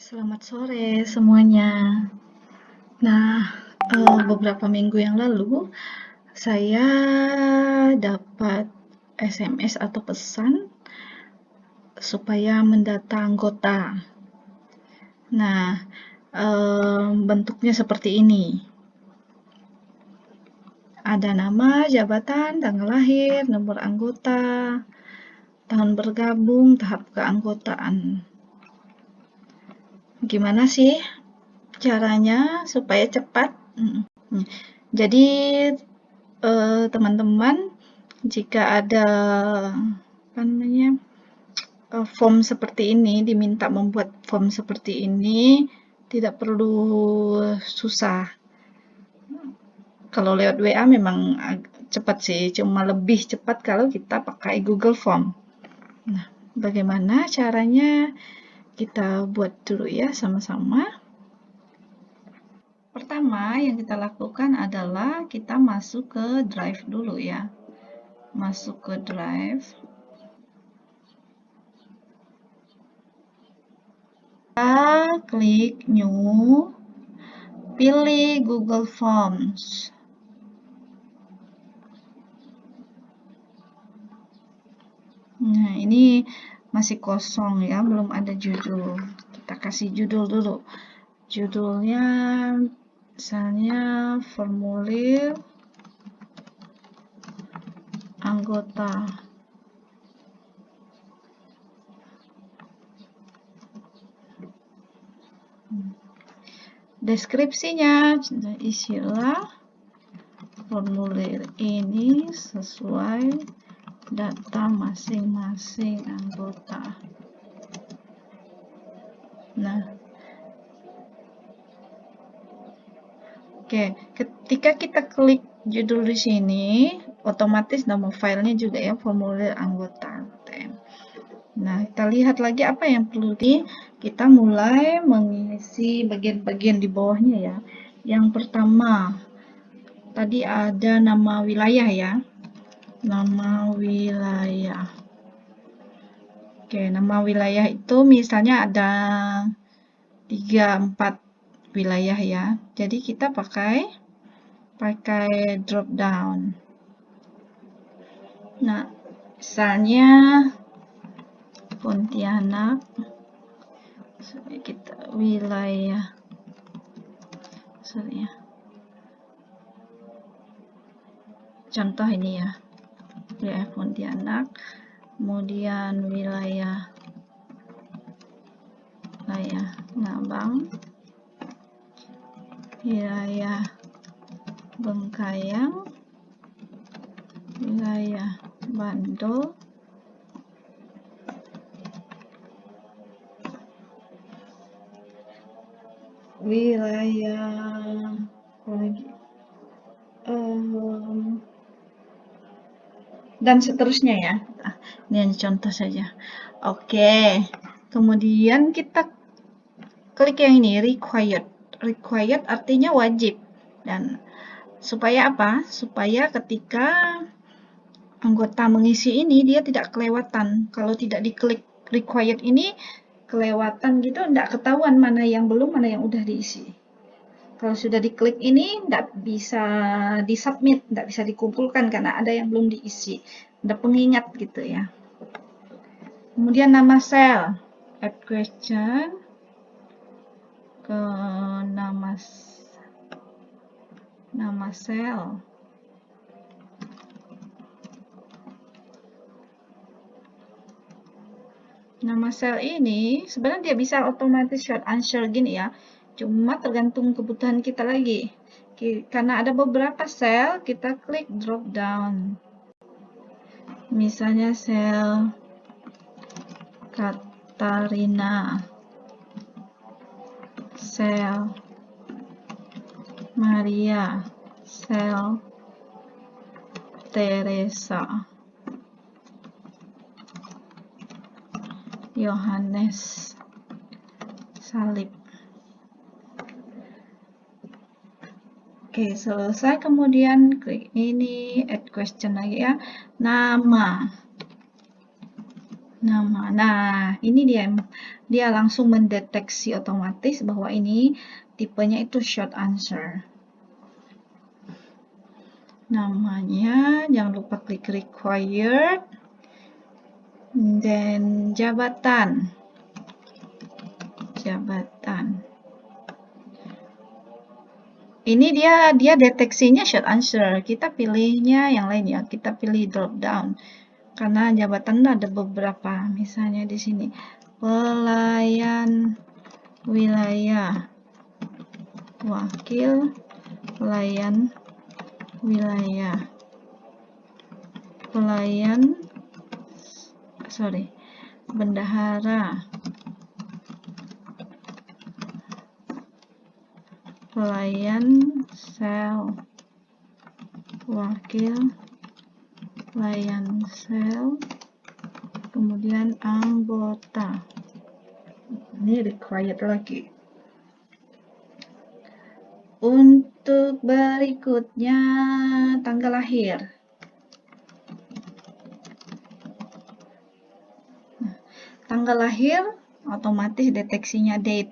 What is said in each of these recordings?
Selamat sore semuanya. Nah, beberapa minggu yang lalu saya dapat SMS atau pesan supaya mendata anggota. Nah, bentuknya seperti ini. Ada nama, jabatan, tanggal lahir, nomor anggota, tahun bergabung, tahap keanggotaan. Gimana sih caranya supaya cepat? Jadi teman-teman, jika ada form seperti ini, diminta membuat form seperti ini, tidak perlu susah. Kalau lewat WA memang cepat sih, cuma lebih cepat kalau kita pakai Google Form. Nah, bagaimana caranya? Kita buat dulu ya sama-sama. Pertama yang kita lakukan adalah kita masuk ke Drive dulu ya. Masuk ke Drive. Kita klik New, pilih Google Forms. Nah, ini masih kosong ya, belum ada judul. Kita kasih judul dulu. Judulnya misalnya formulir anggota. Deskripsinya, isilah formulir ini sesuai data masing-masing anggota. Nah, oke, ketika kita klik judul di sini, otomatis nama filenya juga ya, formulir anggota. Nah, kita lihat lagi apa yang perlu kita mulai mengisi bagian-bagian di bawahnya ya. Yang pertama, tadi ada nama wilayah ya. Nama wilayah. Oke, nama wilayah itu misalnya ada 3-4 wilayah ya. Jadi kita pakai drop down. Nah, misalnya Pontianak, kita wilayah, sorry ya. Contoh ini ya, wilayah Pontianak, kemudian wilayah Ngabang, wilayah Bengkayang, wilayah Bandung, wilayah dan seterusnya ya. Ini contoh saja. Oke, kemudian kita klik yang ini, required. Required artinya wajib. Dan supaya apa? Supaya ketika anggota mengisi ini, dia tidak kelewatan. Kalau tidak diklik required ini, kelewatan gitu, tidak ketahuan mana yang belum, mana yang udah diisi. Kalau sudah diklik ini, tidak bisa disubmit, tidak bisa dikumpulkan karena ada yang belum diisi. Ada pengingat gitu ya. Kemudian nama sel, add question ke nama sel. Nama sel ini sebenarnya dia bisa otomatis short answer gini ya. Cuma tergantung kebutuhan kita lagi. Karena ada beberapa sel, kita klik drop down. Misalnya sel Katarina, sel Maria, sel Teresa, Yohanes, salib. Oke, selesai. Kemudian klik ini, add question lagi ya. Nama. nama. Nah, ini dia langsung mendeteksi otomatis bahwa ini tipenya itu short answer. Namanya, jangan lupa klik required, dan jabatan. Ini dia deteksinya short answer. Kita pilihnya yang lain ya. Kita pilih drop down. Karena jabatan ada beberapa. Misalnya di sini pelayan wilayah, wakil pelayan wilayah, bendahara, pelayan sel, wakil pelayan sel, kemudian anggota. Ini required lagi. Untuk berikutnya, tanggal lahir. Tanggal lahir otomatis deteksinya date.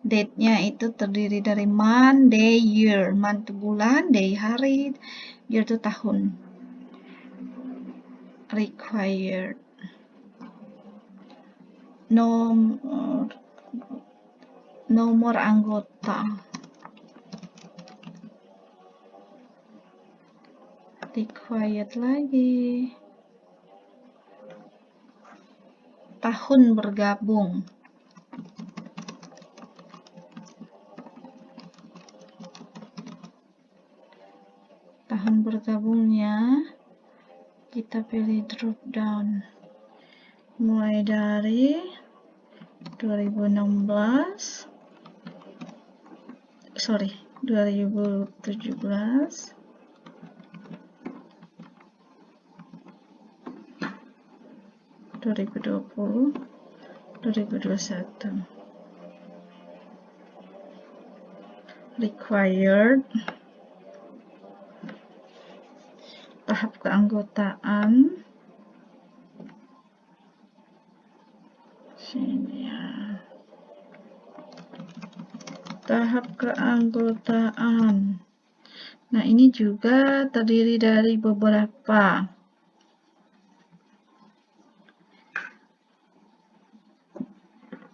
Date-nya itu terdiri dari month, day, year. Month itu bulan, day hari, year itu tahun. Required. Nomor anggota. Required lagi. Tahun bergabung. Tahun bergabungnya kita pilih drop down. Mulai dari 2017, 2020, 2021. Required. Tahap keanggotaan. Sini ya. Tahap keanggotaan. Nah, ini juga terdiri dari beberapa.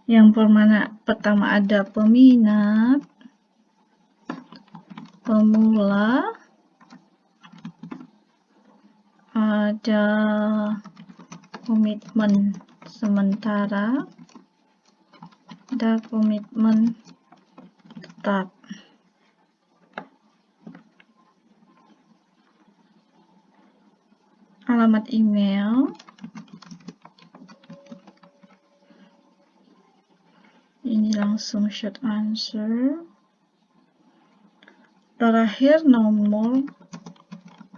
Yang pertama ada peminat, pemula, ada komitmen sementara, ada komitmen tetap. Alamat email. Ini langsung short answer. Terakhir nomor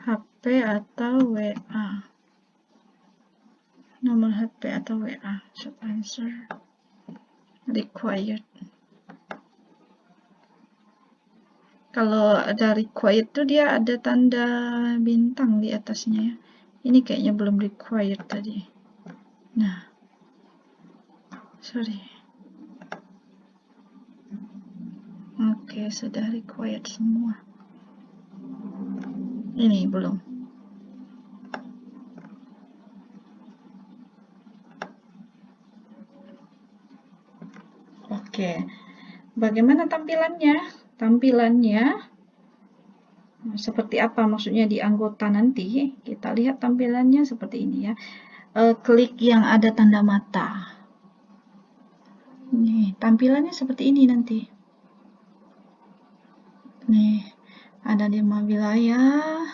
HP atau WA. Nomor HP atau WA, short answer. Required. Kalau ada required tuh dia ada tanda bintang di atasnya ya. Ini kayaknya belum required tadi. Nah, sorry. Oke, sudah required semua. Ini belum. Oke, bagaimana tampilannya? Tampilannya seperti apa maksudnya di anggota nanti? Kita lihat tampilannya seperti ini ya. Klik yang ada tanda mata. Nih, tampilannya seperti ini nanti. Nih, ada 5 wilayah.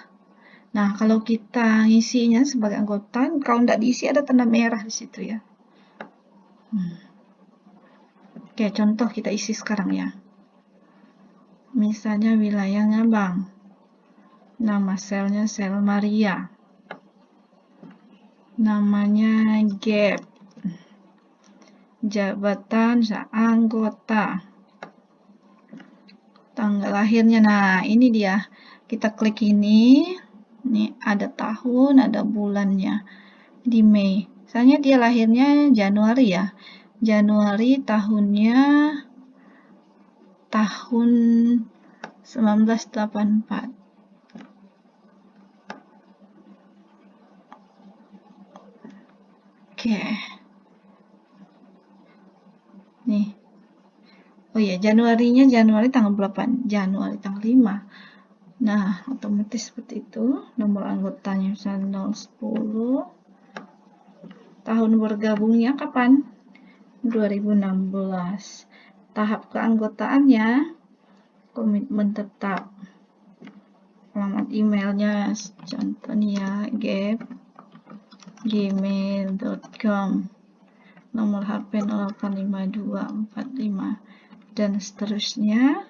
Nah, kalau kita ngisinya sebagai anggota, kalau tidak diisi ada tanda merah di situ ya. Oke, contoh kita isi sekarang ya. Misalnya wilayah Ngabang. Nama selnya sel Maria. Namanya Gap. Jabatan anggota. Tanggal lahirnya. Nah, ini dia. Kita klik ini. Ini ada tahun, ada bulannya. Di Mei. Misalnya dia lahirnya Januari ya. Januari tahunnya tahun 1984. Oke. Nih. Oh iya, Januari tanggal 8, Januari tanggal 5. Nah, otomatis seperti itu. Nomor anggotanya misalnya 010. Tahun bergabungnya kapan? 2016. Tahap keanggotaannya komitmen tetap. Alamat emailnya contohnya gmail.com. Nomor HP 085245 dan seterusnya.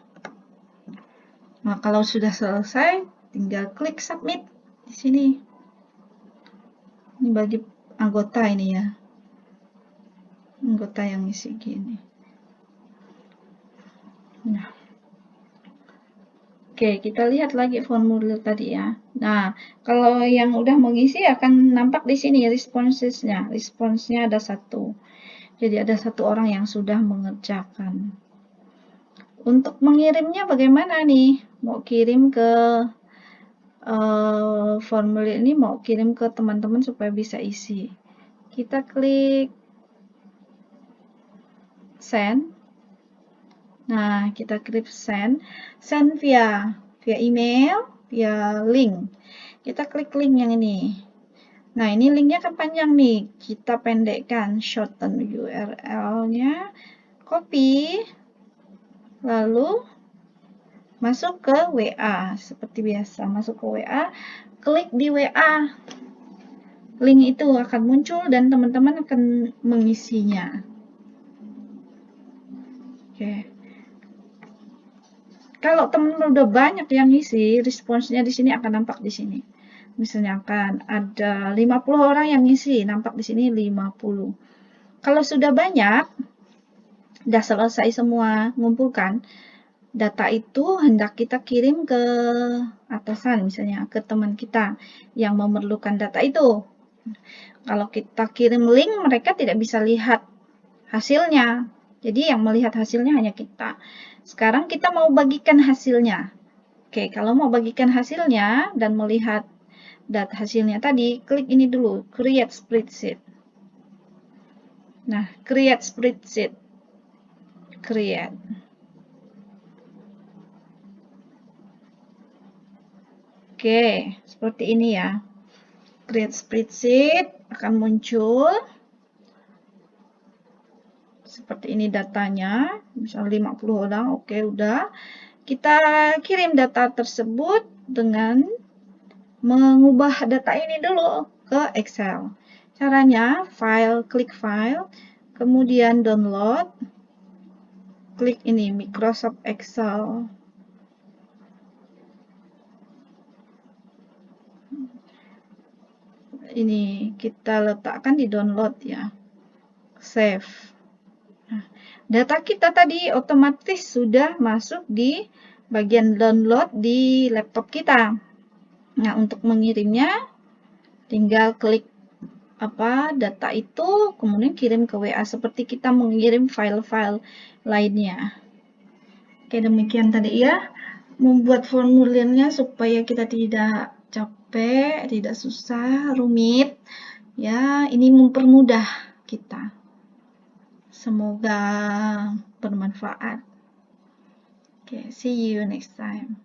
Nah, kalau sudah selesai, tinggal klik submit di sini. Ini bagi anggota ini ya. Anggota yang isi gini. Nah. Oke, kita lihat lagi formulir tadi ya. Nah, kalau yang udah mengisi akan nampak di sini responsesnya. Responsnya ada 1. Jadi ada 1 orang yang sudah mengerjakan. Untuk mengirimnya bagaimana nih? Mau kirim ke formulir ini, mau kirim ke teman-teman supaya bisa isi. Kita klik send. Nah, kita klik send via email, via link. Kita klik link yang ini. Nah, ini linknya kan panjang nih. Kita pendekkan, shorten URL-nya, copy, lalu masuk ke WA. Seperti biasa, masuk ke WA, klik di WA. Link itu akan muncul dan teman-teman akan mengisinya. Oke. Kalau teman-teman udah banyak yang ngisi, responsnya di sini akan nampak di sini. Misalnya akan ada 50 orang yang ngisi, nampak di sini 50. Kalau sudah banyak, sudah selesai semua ngumpulkan, data itu hendak kita kirim ke atasan, misalnya ke teman kita yang memerlukan data itu. Kalau kita kirim link, mereka tidak bisa lihat hasilnya. Jadi yang melihat hasilnya hanya kita. Sekarang kita mau bagikan hasilnya. Oke, kalau mau bagikan hasilnya dan melihat data hasilnya tadi, klik ini dulu, create spreadsheet. Nah, create spreadsheet. Create. Oke, seperti ini ya. Create spreadsheet akan muncul. Seperti ini datanya, misalnya 50 orang, oke udah. Kita kirim data tersebut dengan mengubah data ini dulu ke Excel. Caranya, klik file, kemudian download, klik ini Microsoft Excel. Ini kita letakkan di download ya. Save. Nah, data kita tadi otomatis sudah masuk di bagian download di laptop kita. Nah, untuk mengirimnya tinggal klik data itu, kemudian kirim ke WA seperti kita mengirim file-file lainnya. Oke, demikian tadi ya, membuat formulirnya supaya kita tidak capek, tidak susah, rumit. Ya, ini mempermudah kita. Semoga bermanfaat. Oke, see you next time.